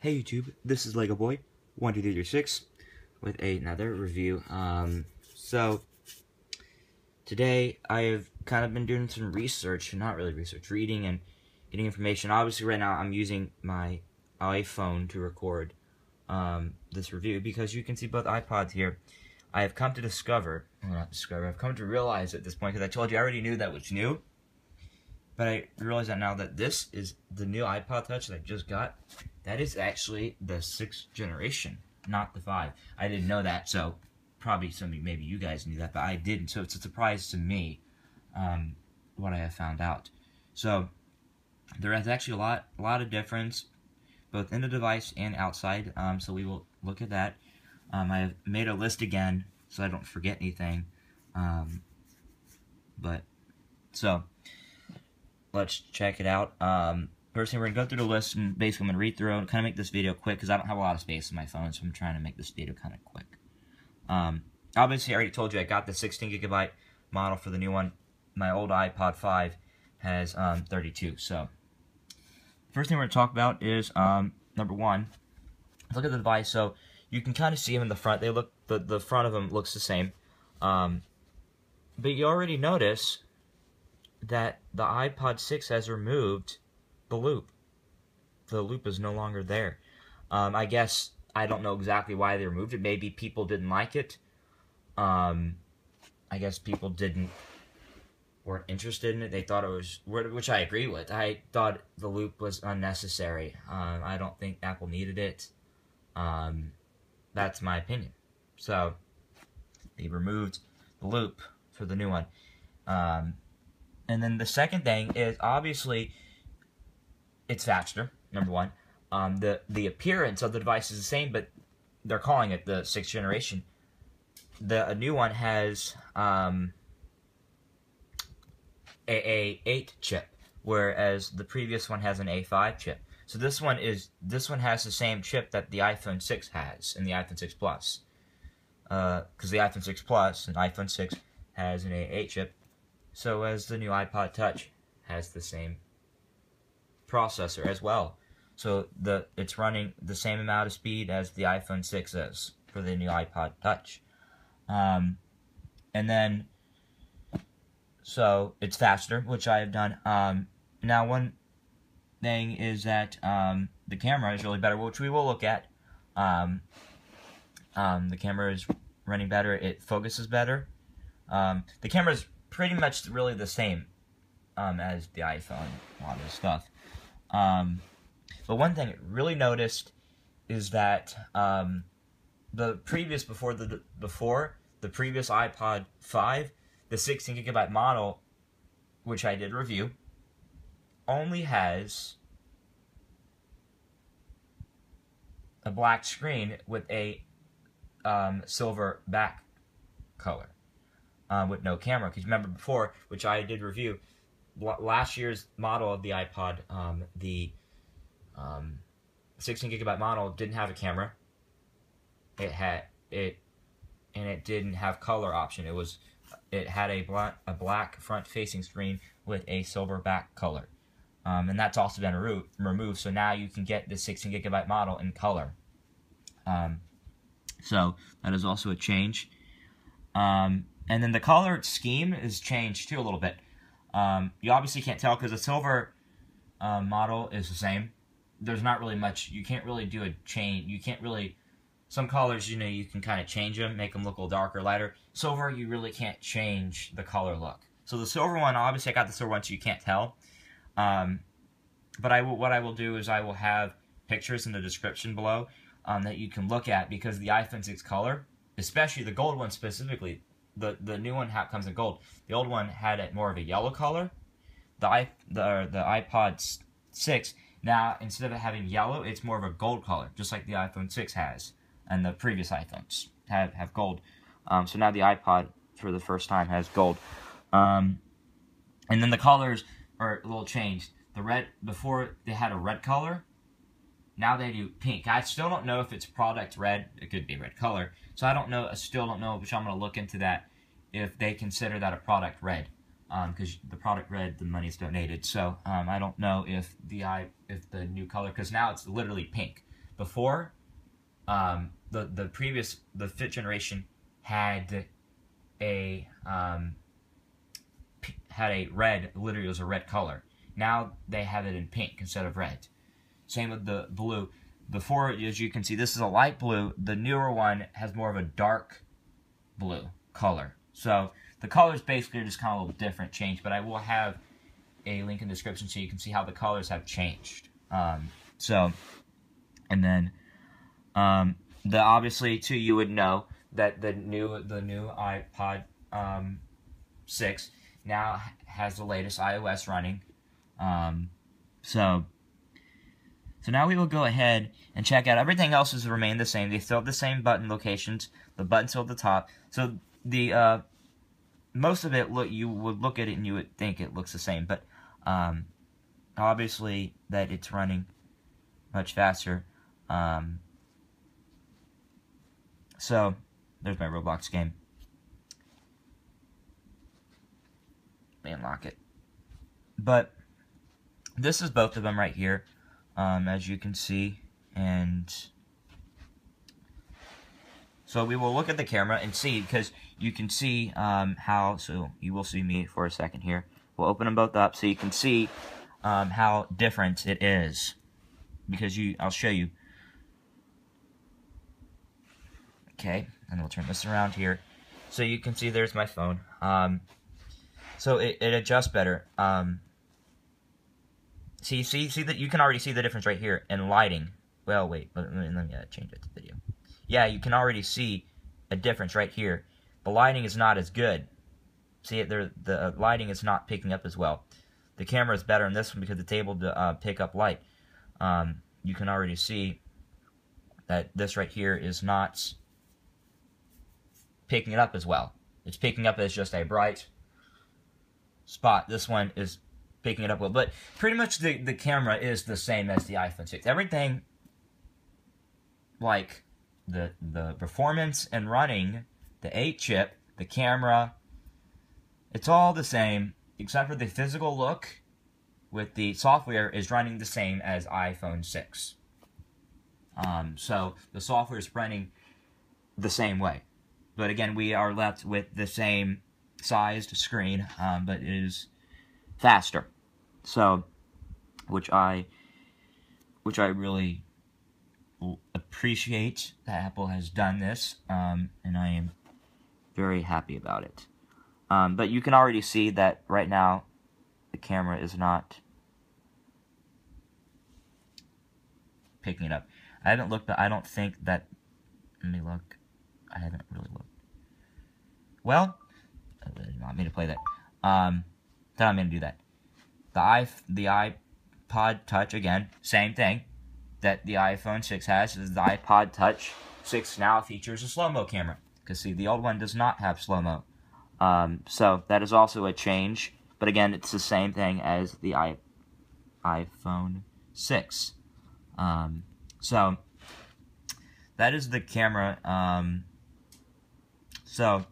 Hey YouTube, this is Lego Boy 12336 with another review. So today I have kind of been doing some research, not really research, reading and getting information. Obviously, right now I'm using my iPhone to record this review because you can see both iPods here. I have come to discover, well, not discover, I've come to realize at this point, because I told you I already knew that was new. But I realize that now that this is the new iPod Touch that I just got. That is actually the 6th generation, not the 5. I didn't know that, so probably maybe you guys knew that, but I didn't. So it's a surprise to me what I have found out. So there is actually a lot of difference, both in the device and outside. So we will look at that. I have made a list again, so I don't forget anything. Let's check it out. First thing, we're going to go through the list, and basically I'm going to read through it and kind of make this video quick, because I don't have a lot of space on my phone, so I'm trying to make this video kind of quick. Obviously, I already told you I got the 16GB model for the new one. My old iPod 5 has 32, so first thing we're going to talk about is, number one, look at the device. So you can kind of see them in the front. They look, the front of them looks the same, but you already notice that the iPod 6 has removed the loop. The loop is no longer there. I guess, I don't know exactly why they removed it. Maybe people didn't like it. I guess people weren't interested in it. They thought it was, which I agree with. I thought the loop was unnecessary. I don't think Apple needed it. That's my opinion. So, they removed the loop for the new one. And then the second thing is, obviously, it's faster, number one. The appearance of the device is the same, but they're calling it the 6th generation. The new one has a 8 chip, whereas the previous one has an A5 chip. So this one has the same chip that the iPhone 6 has and the iPhone 6 Plus. Because the iPhone 6 Plus and iPhone 6 has an A8 chip. So as the new iPod Touch has the same processor as well. So it's running the same amount of speed as the iPhone 6 is for the new iPod Touch. And then, so it's faster, which I have done. Now one thing is that the camera is really better, which we will look at. The camera is running better. It focuses better. The camera is pretty much really the same as the iPhone, a lot of stuff. But one thing I really noticed is that the previous iPod 5, the 16GB model, which I did review, only has a black screen with a silver back color. With no camera, because remember before, which I did review, last year's model of the iPod, the 16GB model didn't have a camera. And it didn't have color option. It had a black front-facing screen with a silver back color, and that's also been removed. So now you can get the 16GB model in color. So that is also a change. And then the color scheme is changed too a little bit. You obviously can't tell because the silver model is the same. There's not really much. You can't really do a change. You can't really. Some colors, you can kind of change them, make them look a little darker, lighter. Silver, you really can't change the color look. So the silver one, obviously I got the silver one, so you can't tell. But what I will do is I will have pictures in the description below that you can look at, because the iPhone 6 color, especially the gold one specifically. The new one comes in gold. The old one had more of a yellow color. The iPod 6, now instead of it having yellow, it's more of a gold color, just like the iPhone 6 has, and the previous iPhones have gold. So now the iPod, for the first time, has gold. And then the colors are a little changed. The red, before they had a red color, now they do pink. I still don't know if it's product red. It could be red color. So I don't know. I still don't know, which I'm going to look into that, if they consider that a product red. Because the product red, the money is donated. So I don't know if the new color, because now it's literally pink. before, the previous, the 5th generation had a red, literally it was a red color. Now they have it in pink instead of red. Same with the blue. Before, as you can see, this is a light blue. The newer one has more of a dark blue color. So the colors basically are just kind of a little different, change, but I will have a link in the description so you can see how the colors have changed. And then obviously too, you would know that the new iPod 6 now has the latest iOS running. So now we will go ahead and check out. Everything else has remained the same. They still have the same button locations. The button's still at the top. So the most of it, you would look at it and you would think it looks the same, but obviously that it's running much faster. So there's my Roblox game. Let me unlock it. But this is both of them right here, as you can see, and so we will look at the camera and see, because you can see how, so you will see me for a second here. We'll open them both up so you can see how different it is, because I'll show you. Okay, and we'll turn this around here. So you can see there's my phone. So it adjusts better. See that you can already see the difference right here in lighting. Well, wait, let me change it to video. Yeah, you can already see a difference right here. The lighting is not as good. See, the lighting is not picking up as well. The camera is better in this one because it's able to pick up light. You can already see that this right here is not picking it up as well. It's picking up as just a bright spot. This one is picking it up well, but pretty much the camera is the same as the iPhone 6. Everything, like the performance and running, the 8 chip, the camera, it's all the same, except for the physical look with the software is running the same as iPhone 6. So the software is running the same way. But again, we are left with the same sized screen, but it is faster. So, which I really appreciate that Apple has done this, and I am very happy about it. But you can already see that right now the camera is not picking it up. I haven't looked, but I don't think that. Let me look. I haven't really looked. Well, I did not mean to play that. Then I'm going to do that. The iPod Touch, again, same thing that the iPhone 6 has. Is the iPod Touch 6 now features a slow-mo camera. Because, see, the old one does not have slow-mo. So, that is also a change. But, again, it's the same thing as the iPhone 6. So, that is the camera. So,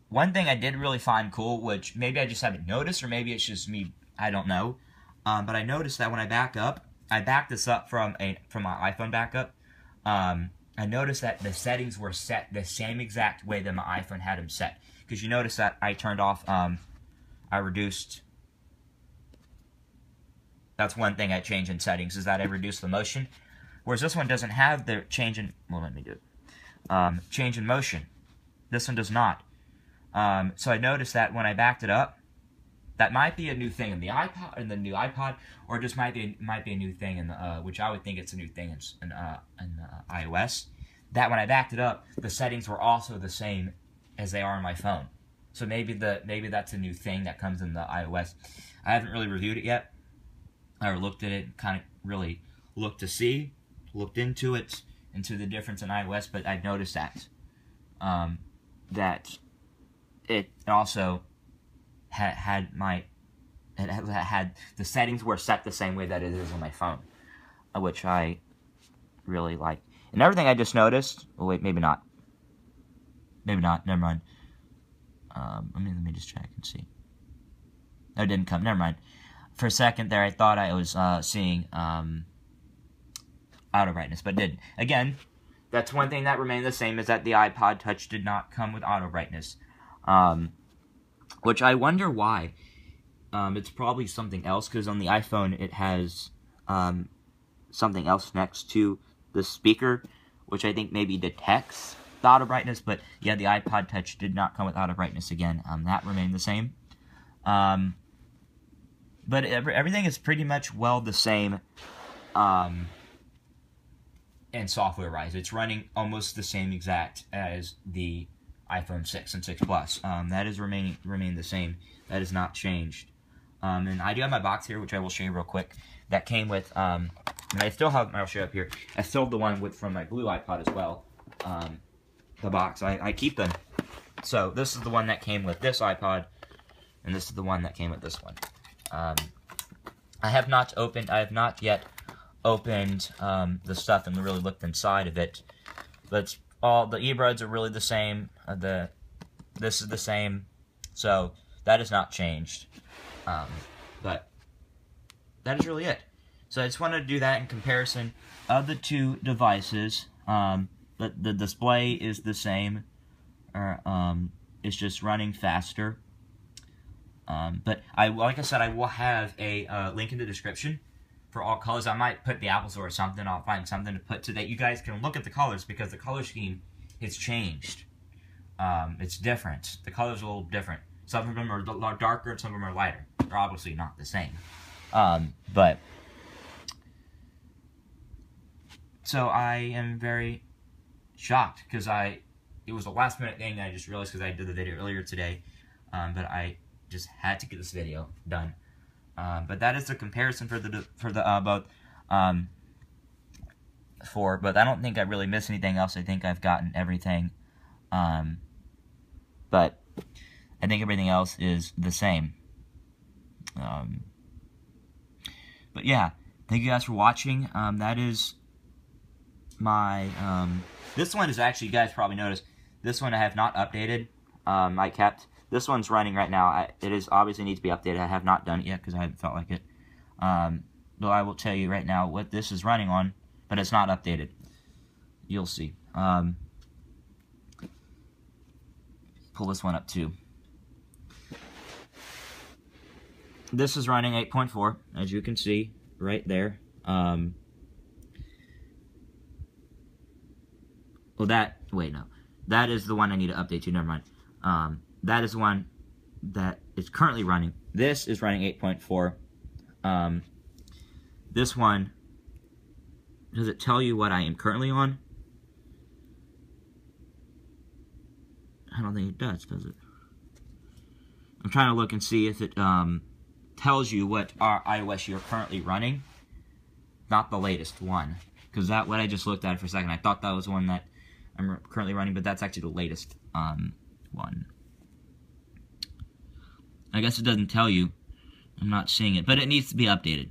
one thing I did really find cool, which maybe I just haven't noticed, or maybe it's just me, I don't know, but I noticed that when I back up, I backed this up from my iPhone backup, I noticed that the settings were set the same exact way that my iPhone had them set. Because you notice that I turned off, I reduced, that's one thing I changed in settings, is that I reduced the motion. Whereas this one doesn't have the change in, well, let me do it, change in motion. This one does not. So I noticed that when I backed it up, that might be a new thing in the iPod, in the new iPod, or just might be a new thing in the, which I would think it's a new thing in iOS. That when I backed it up, the settings were also the same as they are on my phone. So maybe that's a new thing that comes in the iOS. I haven't really reviewed it yet, or looked at it, kind of really looked into it, into the difference in iOS. But I've noticed that that it also had the settings were set the same way that it is on my phone, which I really like. And everything I just noticed. Oh wait, maybe not. Maybe not. Never mind. Let me just check and see. No, it didn't come. Never mind. for a second there, I thought I was seeing auto brightness, but didn't. Again, that's one thing that remained the same, is that the iPod Touch did not come with auto brightness, which I wonder why. It's probably something else, because on the iPhone it has something else next to the speaker, which I think maybe detects the auto brightness. But yeah, the iPod Touch did not come with auto brightness again. That remained the same. But everything is pretty much the same. And software-wise, it's running almost the same exact as the iPhone 6 and 6 Plus. That is remain the same. That has not changed. And I do have my box here, which I will show you real quick. That came with, and I still have, I'll show you up here. I still have the one from my blue iPod as well. The box, I keep them. So this is the one that came with this iPod, and this is the one that came with this one. I have not yet opened the stuff and really looked inside of it, but all the earbuds are really the same. This is the same, so that has not changed. But that is really it. So I just wanted to do that in comparison of the two devices. The display is the same, or it's just running faster. But like I said, I will have a link in the description for all colors. I might put the Apple Store or something. I'll find something to put so that you guys can look at the colors, because the color scheme has changed. It's different. The colors are a little different. Some of them are darker and some of them are lighter. They're obviously not the same. But so I am very shocked, because it was a last minute thing that I just realized, because I did the video earlier today. But I just had to get this video done. But that is the comparison for both. But I don't think I really missed anything else. I think I've gotten everything. But I think everything else is the same. But yeah, thank you guys for watching. That is my, this one is actually, you guys probably noticed, this one I have not updated. I kept, this one's running right now. It is obviously needs to be updated. I have not done it yet, because I haven't felt like it. Though I will tell you right now what this is running on, but it's not updated. You'll see. Pull this one up too. This is running 8.4, as you can see right there. Well, wait, no. That is the one I need to update to, never mind. That is the one that is currently running. This is running 8.4. This one, does it tell you what I am currently on? I don't think it does it? I'm trying to look and see if it tells you what iOS you're currently running. Not the latest one. Because that, what I just looked at for a second, I thought that was the one that I'm currently running, but that's actually the latest one. I guess it doesn't tell you. I'm not seeing it, but it needs to be updated.